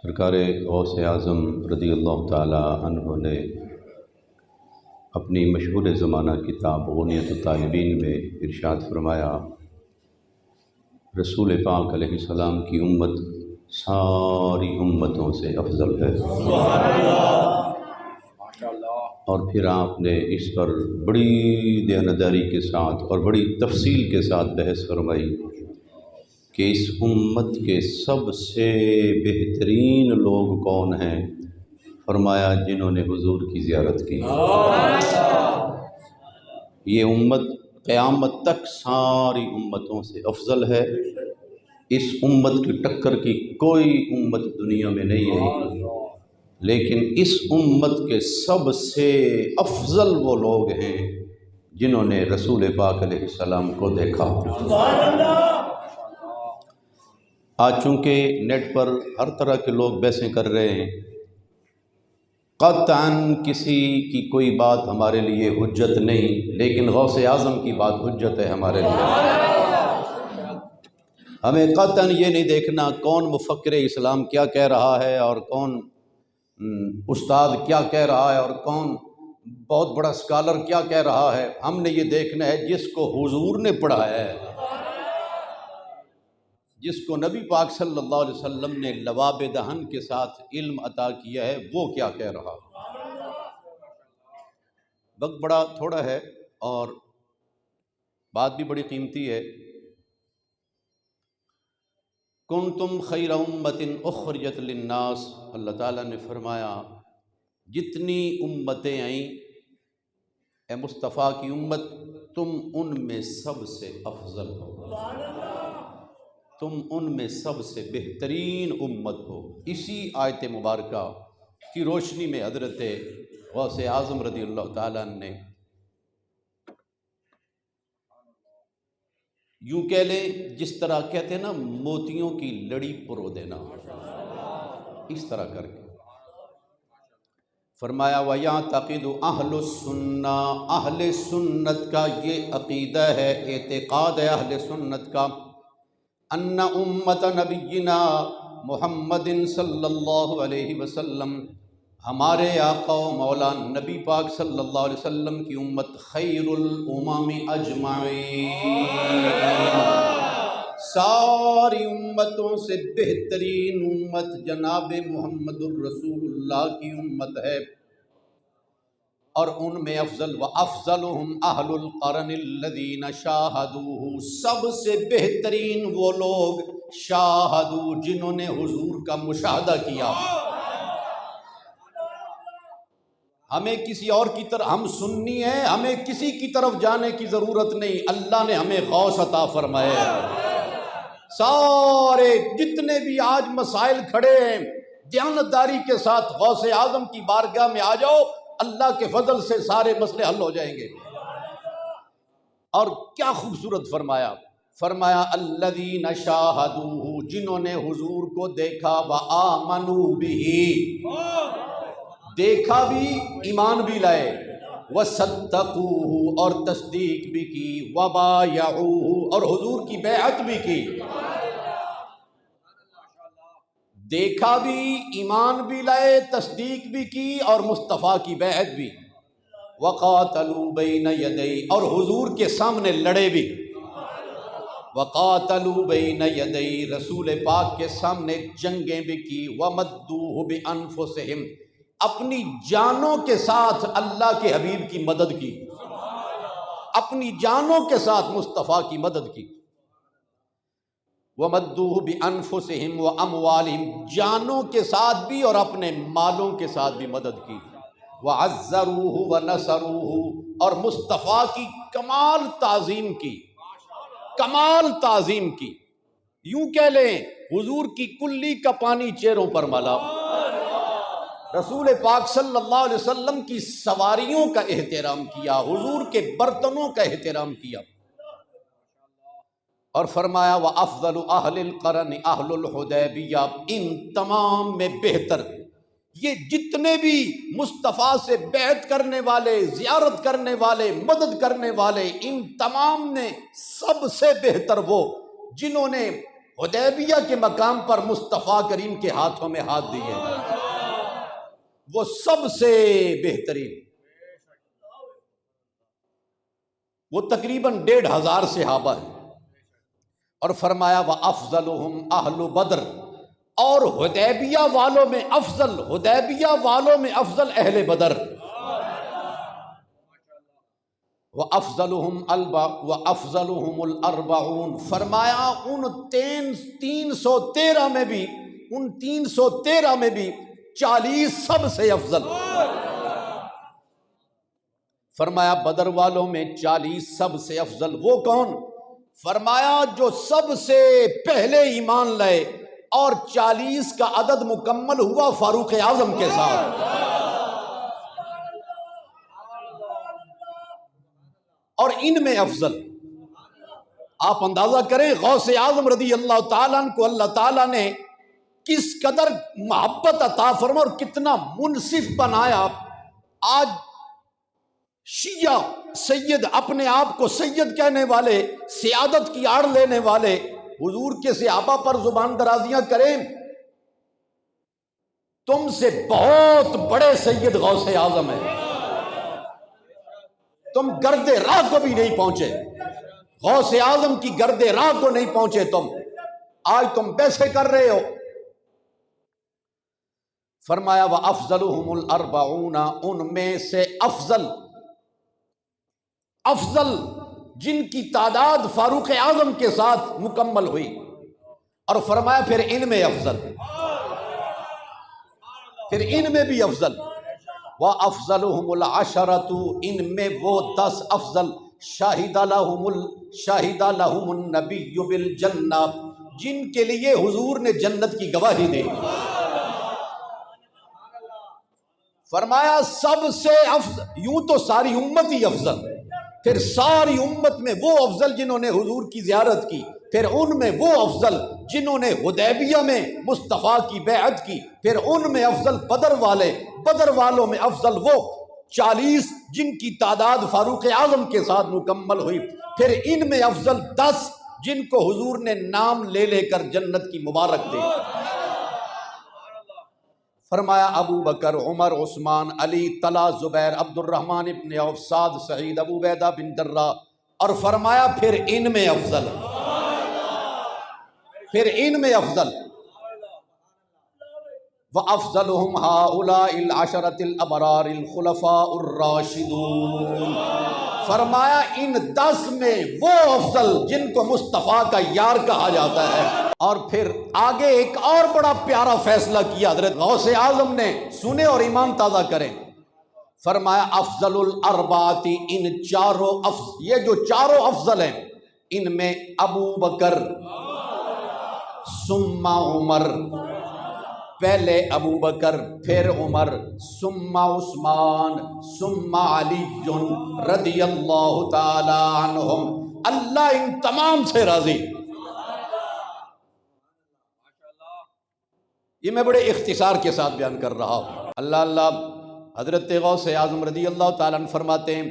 سرکار غوث اعظم رضی اللہ تعالی عنہ نے اپنی مشہور زمانہ کتاب غنیۃ الطالبین میں ارشاد فرمایا، رسول پاک علیہ السلام کی امت ساری امتوں سے افضل ہے۔ اور پھر آپ نے اس پر بڑی دیانتداری کے ساتھ اور بڑی تفصیل کے ساتھ بحث فرمائی کہ اس امت کے سب سے بہترین لوگ کون ہیں؟ فرمایا جنہوں نے حضور کی زیارت کی۔ یہ امت قیامت تک ساری امتوں سے افضل ہے۔ اس امت کی ٹکر کی کوئی امت دنیا میں نہیں ہے، لیکن اس امت کے سب سے افضل وہ لوگ ہیں جنہوں نے رسول پاک علیہ السلام کو دیکھا۔ آج چونکہ نیٹ پر ہر طرح کے لوگ بحثیں کر رہے ہیں، قطعاً کسی کی کوئی بات ہمارے لیے حجت نہیں، لیکن غوث اعظم کی بات حجت ہے ہمارے لیے۔ ہمیں قطعاً یہ نہیں دیکھنا کون مفکر اسلام کیا کہہ رہا ہے اور کون استاد کیا کہہ رہا ہے اور کون بہت بڑا اسکالر کیا کہہ رہا ہے۔ ہم نے یہ دیکھنا ہے جس کو حضور نے پڑھایا ہے، جس کو نبی پاک صلی اللہ علیہ وسلم نے لباب دہن کے ساتھ علم عطا کیا ہے، وہ کیا کہہ رہا ہے۔ وقت بڑا تھوڑا ہے اور بات بھی بڑی قیمتی ہے۔ کنتم خیر امت اخرجت للناس، اللہ تعالیٰ نے فرمایا جتنی امتیں آئیں اے مصطفیٰ کی امت، تم ان میں سب سے افضل ہو، تم ان میں سب سے بہترین امت ہو۔ اسی آیت مبارکہ کی روشنی میں حضرت غوث اعظم رضی اللہ تعالیٰ نے یوں کہہ لیں، جس طرح کہتے ہیں نا موتیوں کی لڑی پرو دینا، اس طرح کر کے فرمایا وَيَعْتَقِدُ أَهْلُ السُّنَّةِ، اہل سنت کا یہ عقیدہ ہے، اعتقاد ہے اہل سنت کا، ان امت نبینا محمد صلی اللہ علیہ وسلم، ہمارے آقا و مولا نبی پاک صلی اللہ علیہ وسلم کی امت خیر الامم اجمعین، ساری امتوں سے بہترین امت جناب محمد الرسول اللہ کی امت ہے۔ اور ان میں افضل وافضلہم اہل القرن الذین شاہدوہ، سب سے بہترین وہ لوگ شاہدو جنہوں نے حضور کا مشاہدہ کیا۔ ہمیں کسی اور کی طرف، ہم سنی ہیں، ہمیں کسی کی طرف جانے کی ضرورت نہیں، اللہ نے ہمیں غوث عطا فرمائے۔ سارے جتنے بھی آج مسائل کھڑے ہیں، دیانتداری کے ساتھ غوث اعظم کی بارگاہ میں آ جاؤ، اللہ کے فضل سے سارے مسئلے حل ہو جائیں گے۔ اور کیا خوبصورت فرمایا، فرمایا الذین شاہدوہ، جنہوں نے حضور کو دیکھا، وآمنوا بہ، دیکھا بھی ایمان بھی لائے، وصدقوہ، اور تصدیق بھی کی، وبایعوہ، اور حضور کی بیعت بھی کی۔ دیکھا بھی، ایمان بھی لائے، تصدیق بھی کی، اور مصطفیٰ کی بیعت بھی۔ وقاتلوا بین یدی، اور حضور کے سامنے لڑے بھی۔ وقاتلوا بین یدی، رسول پاک کے سامنے جنگیں بھی کی۔ ومدوہ بانفسہم، اپنی جانوں کے ساتھ اللہ کے حبیب کی مدد کی، اپنی جانوں کے ساتھ مصطفیٰ کی مدد کی۔ وَمَدُّوهُ بِأَنفُسِهِمْ وَأَمْوَالِهِمْ، جانوں کے ساتھ بھی اور اپنے مالوں کے ساتھ بھی مدد کی۔ وَعَزَّرُوهُ وَنَصَرُوهُ، اور مصطفیٰ کی کمال تعظیم کی، کمال تعظیم کی۔ یوں کہہ لیں حضور کی کلی کا پانی چہروں پر ملا، رسول پاک صلی اللہ علیہ وسلم کی سواریوں کا احترام کیا، حضور کے برتنوں کا احترام کیا۔ اور فرمایا وَأَفْضَلُ أَهْلِ الْقَرْنِ أَهْلُ الْحُدَیبِیَّہ، ان تمام میں بہتر، یہ جتنے بھی مصطفیٰ سے بیعت کرنے والے، زیارت کرنے والے، مدد کرنے والے، ان تمام نے سب سے بہتر وہ جنہوں نے حدیبیہ کے مقام پر مصطفیٰ کریم کے ہاتھوں میں ہاتھ دیے ہیں، وہ سب سے بہترین، وہ تقریباً 1,500 صحابہ ہیں، اور فرمایا وَأَفْضَلُهُمْ أَهْلُ بدر، اور حدیبیہ والوں میں افضل، حدیبیہ والوں میں افضل اہل بدر، وَأَفْضَلُهُمُ الْأَرْبَعُونَ، فرمایا ان 313 میں بھی، ان 313 میں بھی 40 سب سے افضل، فرمایا بدر والوں میں 40 سب سے افضل وہ کون؟ فرمایا جو سب سے پہلے ایمان لائے اور 40 کا عدد مکمل ہوا فاروق اعظم کے ساتھ، اور ان میں افضل، آپ اندازہ کریں غوث اعظم رضی اللہ تعالیٰ عنہ کو اللہ تعالیٰ نے کس قدر محبت عطا فرما اور کتنا منصف بنایا۔ آج شیعہ سید، اپنے آپ کو سید کہنے والے، سیادت کی آڑ لینے والے، حضور کے صحابہ پر زبان درازیاں کریں، تم سے بہت بڑے سید غوث اعظم ہیں، تم گرد راہ کو بھی نہیں پہنچے، غوث اعظم کی گرد راہ کو نہیں پہنچے تم، آج تم پیسے کر رہے ہو۔ فرمایا وَأَفْضَلُهُمُ الْأَرْبَعُونَ، ان میں سے افضل جن کی تعداد فاروق اعظم کے ساتھ مکمل ہوئی، اور فرمایا پھر ان میں افضل، پھر ان میں بھی افضل، وَأَفْضَلُهُمُ الْعَشَرَةُ، ان میں وہ 10 افضل، شَهِدَ لَهُمُ النَّبِيُّ بِالْجَنَّةِ، جن کے لیے حضور نے جنت کی گواہی دی۔ فرمایا سب سے افضل، یوں تو ساری امت ہی افضل، پھر ساری امت میں وہ افضل جنہوں نے حضور کی زیارت کی، پھر ان میں وہ افضل جنہوں نے حدیبیہ میں مصطفیٰ کی بیعت کی، پھر ان میں افضل بدر والے، بدر والوں میں افضل وہ 40 جن کی تعداد فاروق اعظم کے ساتھ مکمل ہوئی، پھر ان میں افضل 10 جن کو حضور نے نام لے لے کر جنت کی مبارک دی۔ فرمایا ابو بکر، عمر، عثمان، علی، طلحہ، زبیر، عبد الرحمن ابن عوف، سعد، سعید، ابو عبیدہ بن جراح، اور فرمایا پھر ان میں افضل، پھر ان میں افضل، وَأَفْضَلُهُمْ هَؤُلَاءِ الْعَشَرَةِ الْأَبْرَارِ الْخُلَفَاءُ الرَّاشِدُونَ، فرمایا ان 10 میں وہ افضل جن کو مصطفیٰ کا یار کہا جاتا ہے۔ اور پھر آگے ایک اور بڑا پیارا فیصلہ کیا حضرت غوث اعظم نے، سنیں اور ایمان تازہ کریں۔ فرمایا افضل الاربعۃ، ان چاروں یہ جو چاروں افضل ہیں، ان میں ابو بکر ثم عمر، پہلے ابو بکر پھر عمر، ثم عثمان ثم علی رضی اللہ تعالی عنہم، اللہ ان تمام سے راضی۔ یہ میں بڑے اختصار کے ساتھ بیان کر رہا ہوں۔ اللہ حضرت غوث اعظم رضی اللہ تعالیٰ عنہ فرماتے ہیں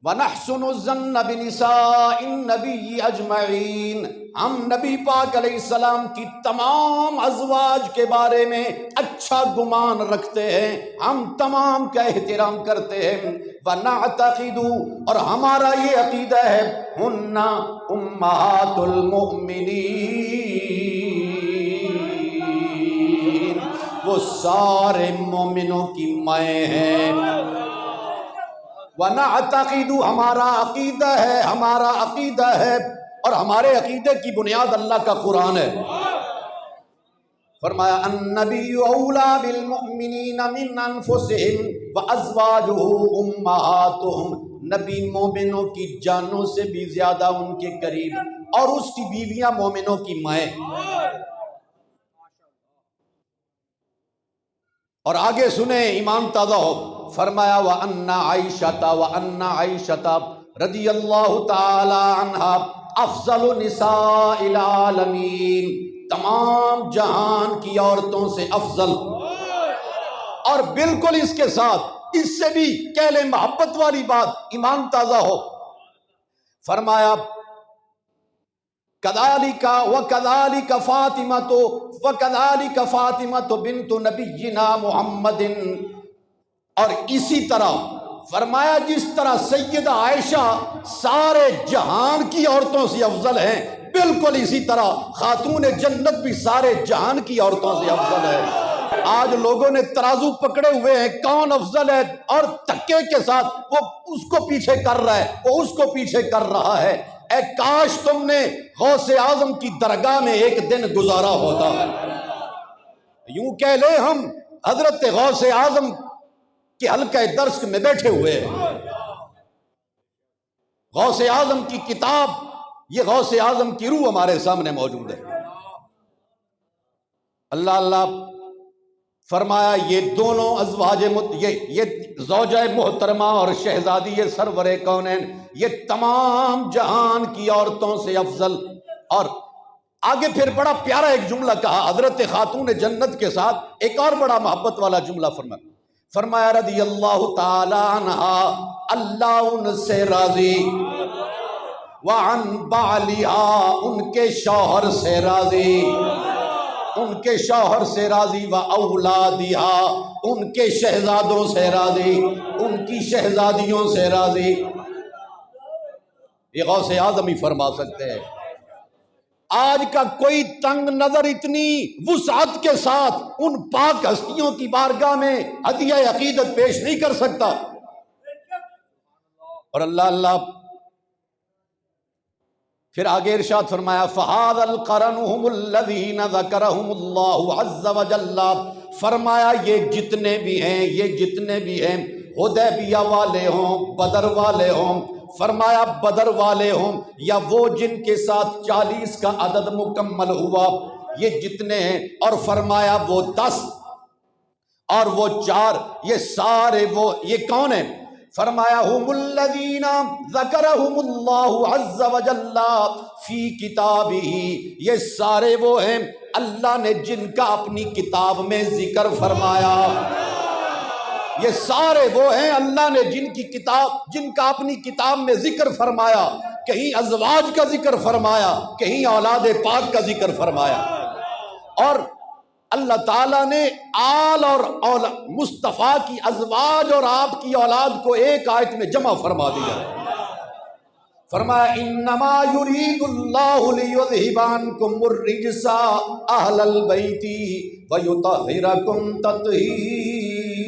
وَنَحْسُنُ الظَّنَّ بِنِسَاءِ النَّبِيِّ أَجْمَعِينَ، ہم نبی پاک علیہ السلام کی تمام ازواج کے بارے میں اچھا گمان رکھتے ہیں، ہم تمام کا احترام کرتے ہیں۔ وَنَعْتَقِدُ، اور ہمارا یہ عقیدہ ہے، ہُنَّ أُمَّهَاتُ الْمُؤْمِنِينَ، وہ سارے مومنوں کی مائیں ہیں۔ وَنَعْتَقِدُ، ہمارا عقیدہ ہے، ہمارا عقیدہ ہے، اور ہمارے عقیدے کی بنیاد اللہ کا قرآن ہے۔ فرمایا النبی اولیٰ بالمؤمنین من انفسہم وازواجہ امہاتہم، نبی مومنوں کی جانوں سے بھی زیادہ ان کے قریب، اور اس کی بیویاں مومنوں کی مائیں۔ اور آگے سنیں ایمان تازہ ہو، فرمایا وَأَنَّ عَائِشَةَ رضی اللہ تعالی عنہا افضل نساء العالمین، تمام جہان کی عورتوں سے افضل۔ اور بالکل اس کے ساتھ اس سے بھی کہلے محبت والی بات، ایمان تازہ ہو، فرمایا کذالک وکذالک فاطمہ بنت نبینا محمد، اور اسی طرح فرمایا جس طرح سیدہ عائشہ سارے جہان کی عورتوں سے افضل ہیں، بالکل اسی طرح خاتون جنت بھی سارے جہان کی عورتوں سے افضل ہے۔ آج لوگوں نے ترازو پکڑے ہوئے ہیں کون افضل ہے، اور دھکے کے ساتھ وہ اس کو پیچھے کر رہا ہے، وہ اس کو پیچھے کر رہا ہے۔ اے کاش تم نے غوث اعظم کی درگاہ میں ایک دن گزارا ہوتا۔ یوں کہہ لیں ہم حضرت غوث اعظم کہ حلقہ درس میں بیٹھے ہوئے ہیں۔ غوث اعظم کی کتاب، یہ غوث اعظم کی روح ہمارے سامنے موجود ہے۔ اللہ فرمایا یہ دونوں ازواج یہ زوجہ محترمہ اور شہزادی یہ سرور کونین، یہ تمام جہان کی عورتوں سے افضل۔ اور آگے پھر بڑا پیارا ایک جملہ کہا حضرت خاتون جنت کے ساتھ، ایک اور بڑا محبت والا جملہ فرمایا رضی اللہ تعالی عنہا، اللہ ان سے راضی، وعن بعلیہا ان کے شوہر سے راضی، ان کے شوہر سے راضی، واولادہا ان کے شہزادوں سے راضی، ان کی شہزادیوں سے راضی۔ یہ غوث اعظم ہی فرما سکتے ہیں۔ آج کا کوئی تنگ نظر اتنی وسعت کے ساتھ ان پاک ہستیوں کی بارگاہ میں ہدیہ عقیدت پیش نہیں کر سکتا۔ اور اللہ پھر آگے ارشاد فرمایا فَهَذَا الْقَرَنُ هُمُ الَّذِينَ ذَكَرَهُمُ اللَّهُ عَزَّ وَجَلَّ، فرمایا یہ جتنے بھی ہیں حدیبیہ والے ہوں، بدر والے ہوں، فرمایا بدر والے ہوں یا وہ جن کے ساتھ 40 کا عدد مکمل ہوا، یہ جتنے ہیں، اور فرمایا وہ 10 اور وہ 4، یہ سارے وہ یہ کون ہیں؟ فرمایا ہم الذین ذکرہم اللہ عز وجل فی کتابہ، یہ سارے وہ ہیں اللہ نے جن کا اپنی کتاب میں ذکر فرمایا۔ یہ سارے وہ ہیں اللہ نے جن کا اپنی کتاب میں ذکر فرمایا، کہیں ازواج کا ذکر فرمایا، کہیں اولاد پاک کا ذکر فرمایا۔ اور اللہ تعالیٰ نے آل اور مصطفیٰ کی ازواج اور آپ کی اولاد کو ایک آیت میں جمع فرما دیا۔ فرمایا انما یرید اللہ لیذھب عنکم الرجس اہل البیت ویطہرکم تطہیرا۔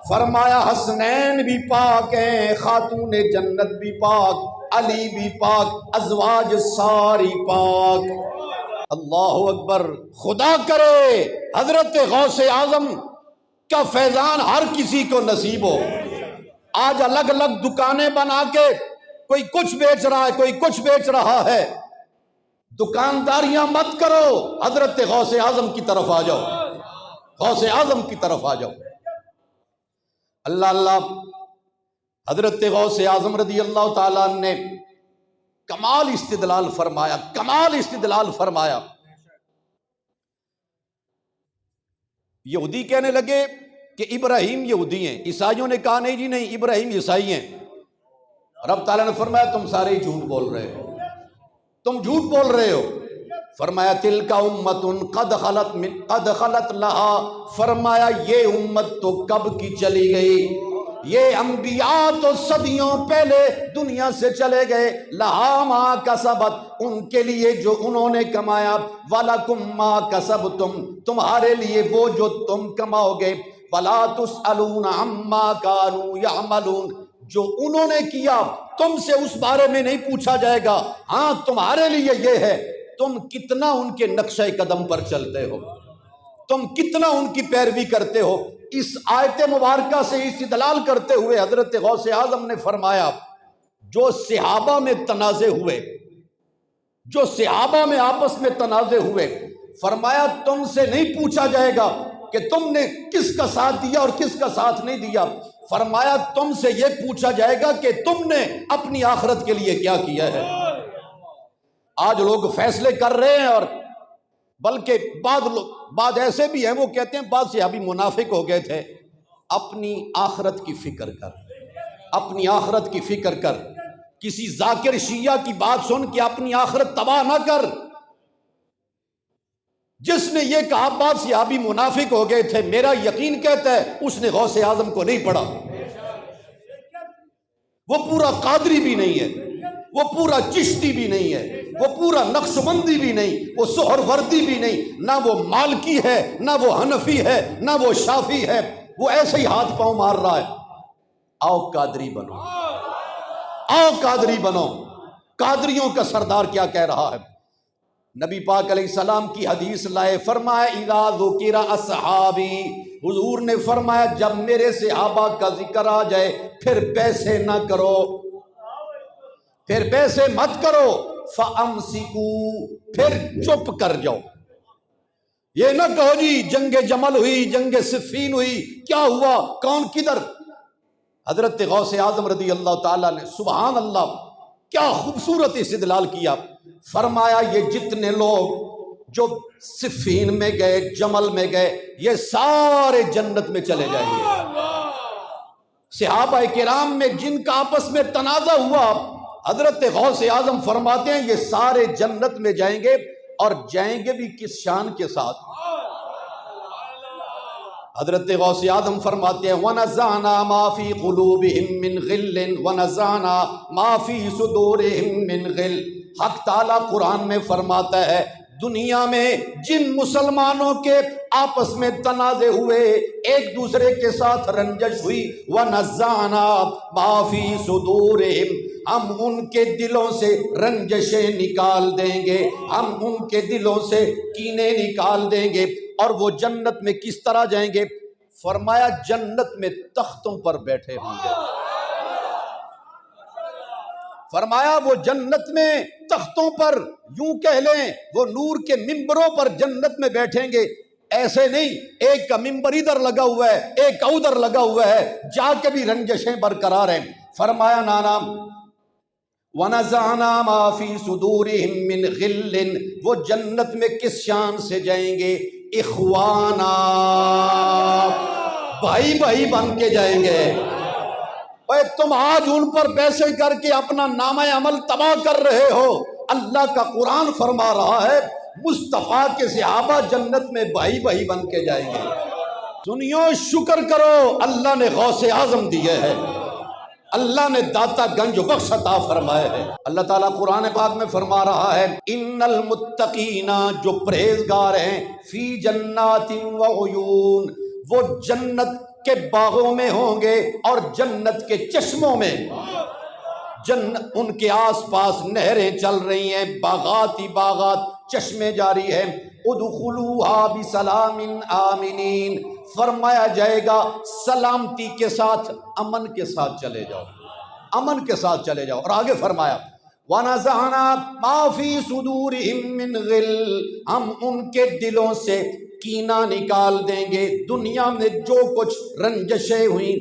فرمایا حسنین بھی پاک ہیں، خاتون جنت بھی پاک، علی بھی پاک، ازواج ساری پاک۔ اللہ اکبر۔ خدا کرے حضرت غوث اعظم کا فیضان ہر کسی کو نصیب ہو۔ آج الگ الگ دکانیں بنا کے کوئی کچھ بیچ رہا ہے، کوئی کچھ بیچ رہا ہے، دکانداریاں مت کرو، حضرت غوث اعظم کی طرف آ جاؤ، غوث اعظم کی طرف آ جاؤ۔ اللہ حضرت غوث اعظم رضی اللہ تعالیٰ عنہ نے کمال استدلال فرمایا۔ یہودی کہنے لگے کہ ابراہیم یہودی ہیں، عیسائیوں نے کہا نہیں جی نہیں، ابراہیم عیسائی ہیں۔ رب تعالیٰ نے فرمایا تم سارے ہی جھوٹ بول رہے ہو، تم جھوٹ بول رہے ہو۔ فرمایا تلک امت قد خلت لہا، فرمایا یہ امت تو کب کی چلی گئی، یہ انبیاء تو صدیوں پہلے دنیا سے چلے گئے، لہا ما کسبت، ان کے لیے جو انہوں نے کمایا، ولکم ما کسبتم، تمہارے لیے وہ جو تم کماؤ گے، ولا تسألون عما کانوا یعملون، جو انہوں نے کیا تم سے اس بارے میں نہیں پوچھا جائے گا۔ ہاں تمہارے لیے یہ ہے تم کتنا ان کے نقشہ قدم پر چلتے ہو، تم کتنا ان کی پیروی کرتے ہو۔ اس آیت مبارکہ سے استدلال کرتے ہوئے حضرت غوث اعظم نے فرمایا جو صحابہ میں تنازع ہوئے، جو صحابہ میں آپس میں تنازع ہوئے، فرمایا تم سے نہیں پوچھا جائے گا کہ تم نے کس کا ساتھ دیا اور کس کا ساتھ نہیں دیا، فرمایا تم سے یہ پوچھا جائے گا کہ تم نے اپنی آخرت کے لیے کیا کیا ہے۔ آج لوگ فیصلے کر رہے ہیں، اور بلکہ بعض ایسے بھی ہیں وہ کہتے ہیں، بعض صحابی منافق ہو گئے تھے، اپنی آخرت کی فکر کر، اپنی آخرت کی فکر کر۔ کسی ذاکر شیعہ کی بات سن کے اپنی آخرت تباہ نہ کر۔ جس نے یہ کہا بعض صحابی منافق ہو گئے تھے، میرا یقین کہتا ہے اس نے غوث اعظم کو نہیں پڑھا۔ وہ پورا قادری بھی نہیں ہے، وہ پورا چشتی بھی نہیں ہے، وہ پورا نقشبندی بھی نہیں، وہ سہروردی بھی نہیں، نہ وہ مالکی ہے، نہ وہ حنفی ہے، نہ وہ شافی ہے، وہ ایسے ہی ہاتھ پاؤں مار رہا ہے۔ آؤ قادری بنو، آؤ قادری بنو۔ قادریوں کا سردار کیا کہہ رہا ہے؟ نبی پاک علیہ السلام کی حدیث لائے، فرمایا اذا ذکر اصحابی، حضور نے فرمایا جب میرے صحابہ کا ذکر آ جائے پھر پیسے نہ کرو، پھر پیسے مت کرو، فَأَمْسِكُوا، پھر چپ کر جاؤ۔ یہ نہ کہو جی جنگ جمل ہوئی، جنگ صفین ہوئی، کیا ہوا، کون کدھر۔ حضرت غوث اعظم رضی اللہ تعالیٰ نے سبحان اللہ کیا خوبصورت استدلال کیا، فرمایا یہ جتنے لوگ جو صفین میں گئے، جمل میں گئے، یہ سارے جنت میں چلے جائیں گے۔ صحابہ کرام میں جن کا آپس میں تنازع ہوا، حضرت غوث اعظم فرماتے ہیں یہ سارے جنت میں جائیں گے، اور جائیں گے بھی کس شان کے ساتھ؟ حضرت غوث اعظم فرماتے ہیں وَنَزَعْنَا مَا فِي قُلُوبِهِم مِّن غِلٍّ وَنَزَعْنَا مَا فِي صُدُورِهِم مِّن غِلٍّ۔ حق تعالیٰ قرآن میں فرماتا ہے دنیا میں جن مسلمانوں کے آپس میں تنازع ہوئے، ایک دوسرے کے ساتھ رنجش ہوئی، وَنَزَعْنَا مَا فِي صُدُورِهِم، ہم ان کے دلوں سے رنجشیں نکال دیں گے، ہم ان کے دلوں سے کینے نکال دیں گے۔ اور وہ جنت میں کس طرح جائیں گے؟ فرمایا جنت میں تختوں پر بیٹھے ہوں گے۔ فرمایا وہ جنت میں تختوں پر، یوں کہہ لیں وہ نور کے ممبروں پر جنت میں بیٹھیں گے۔ ایسے نہیں ایک کا ممبر ادھر لگا ہوا ہے، ایک کا ادھر لگا ہوا ہے، جا کے بھی رنجشیں برقرار ہیں۔ فرمایا نانا وَنَزَعْنَا مَا فِي صُدُورِهِم مِّن غِلٍّ، وہ جنت میں کس شان سے جائیں گے؟ اخوانا، بھائی بھائی بن کے جائیں گے۔ اے تم آج ان پر پیسے کر کے اپنا نامہ عمل تباہ کر رہے ہو۔ اللہ کا قرآن فرما رہا ہے مصطفیٰ کے صحابہ جنت میں بھائی بھائی بن کے جائیں گے۔ سنیو، شکر کرو اللہ نے غوث اعظم دیے ہے، اللہ نے داتا گنج بخش عطا فرمائے ہے۔ اللہ تعالیٰ قرآن پاک میں فرما رہا ہے ان المتقین، جو پرہیزگار ہیں، فی جنات وعیون، وہ جنت کے باغوں میں ہوں گے اور جنت کے چشموں میں، ان کے آس پاس نہریں چل رہی ہیں، باغات ہی باغات، چشمے جاری ہیں۔ ادخلوها بسلام آمنین، فرمایا جائے گا سلامتی کے ساتھ، امن کے ساتھ چلے جاؤ، امن کے ساتھ چلے جاؤ۔ اور آگے فرمایا وَنَزَعْنَا مَا فِي صُدُورِهِم مِّن غِلٍّ، ہم ان کے دلوں سے کینہ نکال دیں گے۔ دنیا میں جو کچھ رنجشیں ہوئیں،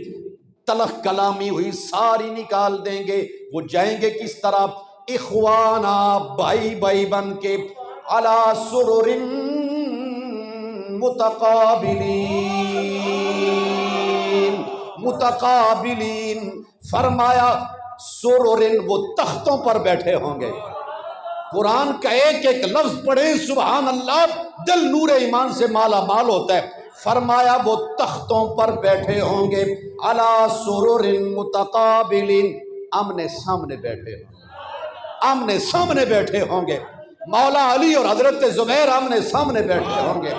تلخ کلامی ہوئی، ساری نکال دیں گے۔ وہ جائیں گے کس طرح؟ اخوانا، بھائی بھائی بن کے، علی سرر متقابلین، متقابلین، فرمایا سرر، وہ تختوں پر بیٹھے ہوں گے۔ قرآن کا ایک ایک لفظ پڑھیں سبحان اللہ، دل نور ایمان سے مالا مال ہوتا ہے۔ فرمایا وہ تختوں پر بیٹھے ہوں گے، علی سرر متقابلین، آمنے سامنے بیٹھے ہوں گے، آمنے سامنے بیٹھے ہوں گے۔ مولا علی اور حضرت زبیر آمنے سامنے بیٹھے ہوں گے،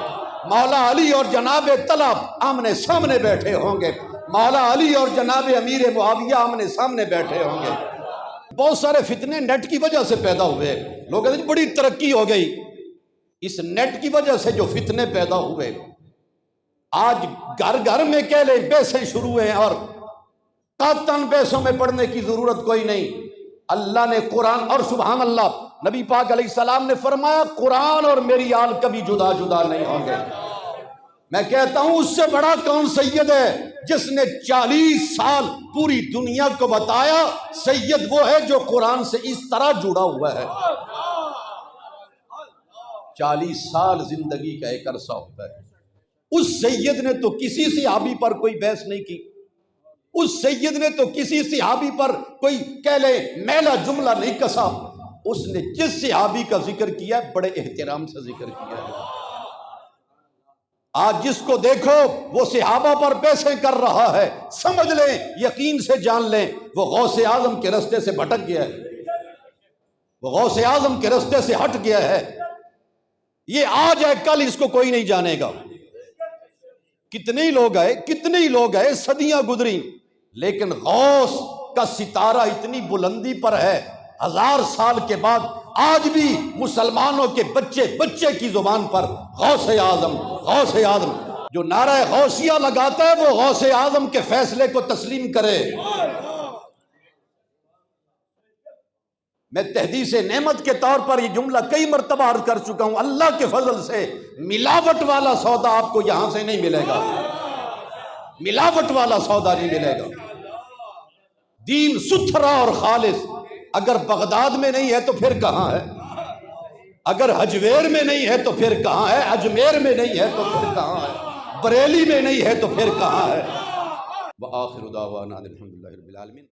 مولا علی اور جناب طلحہ آمنے سامنے بیٹھے ہوں گے، مولا علی اور جناب امیر معاویہ آمنے سامنے بیٹھے ہوں گے۔ بہت سارے فتنے نیٹ کی وجہ سے پیدا ہوئے، لوگ کہتے ہیں بڑی ترقی ہو گئی، اس نیٹ کی وجہ سے جو فتنے پیدا ہوئے، آج گھر گھر میں کہہ لیں پیسے شروع ہیں، اور قطعاً پیسوں میں پڑھنے کی ضرورت کوئی نہیں۔ اللہ نے قرآن، اور سبحان اللہ نبی پاک علیہ السلام نے فرمایا قرآن اور میری آل کبھی جدا جدا نہیں ہوں گے۔ میں کہتا ہوں اس سے بڑا کون سید ہے جس نے 40 سال پوری دنیا کو بتایا؟ سید وہ ہے جو قرآن سے اس طرح جڑا ہوا ہے۔ 40 سال زندگی کا ایک عرصہ ہوتا ہے۔ اس سید نے تو کسی صحابی پر کوئی بحث نہیں کی، اس سید نے تو کسی صحابی پر کوئی کہہ لے میلا جملہ نہیں کسا، اس نے جس صحابی کا ذکر کیا ہے بڑے احترام سے ذکر کیا ہے۔ آج جس کو دیکھو وہ صحابہ پر پیسے کر رہا ہے، سمجھ لیں، یقین سے جان لیں، وہ غوث اعظم کے رستے سے بھٹک گیا ہے، وہ غوث اعظم کے رستے سے ہٹ گیا ہے۔ یہ آج ہے، کل اس کو کوئی نہیں جانے گا۔ کتنے ہی لوگ آئے، صدیاں گزری، لیکن غوث کا ستارہ اتنی بلندی پر ہے، 1000 سال کے بعد آج بھی مسلمانوں کے بچے کی زبان پر غوث اعظم، غوث اعظم۔ جو نعرہ غوثیہ لگاتا ہے وہ غوث اعظم کے فیصلے کو تسلیم کرے۔ میں تحدیث نعمت کے طور پر یہ جملہ کئی مرتبہ عرض کر چکا ہوں، اللہ کے فضل سے ملاوٹ والا سودا آپ کو یہاں سے نہیں ملے گا، ملاوٹ والا سودا نہیں ملے گا۔ دین ستھرا اور خالص اگر بغداد میں نہیں ہے تو پھر کہاں ہے؟ اگر حجویر میں نہیں ہے تو پھر کہاں ہے؟ اجمیر میں نہیں ہے تو پھر کہاں ہے؟ بریلی میں نہیں ہے تو پھر کہاں ہے؟ وآخر دعوانا الحمدللہ رب العالمین۔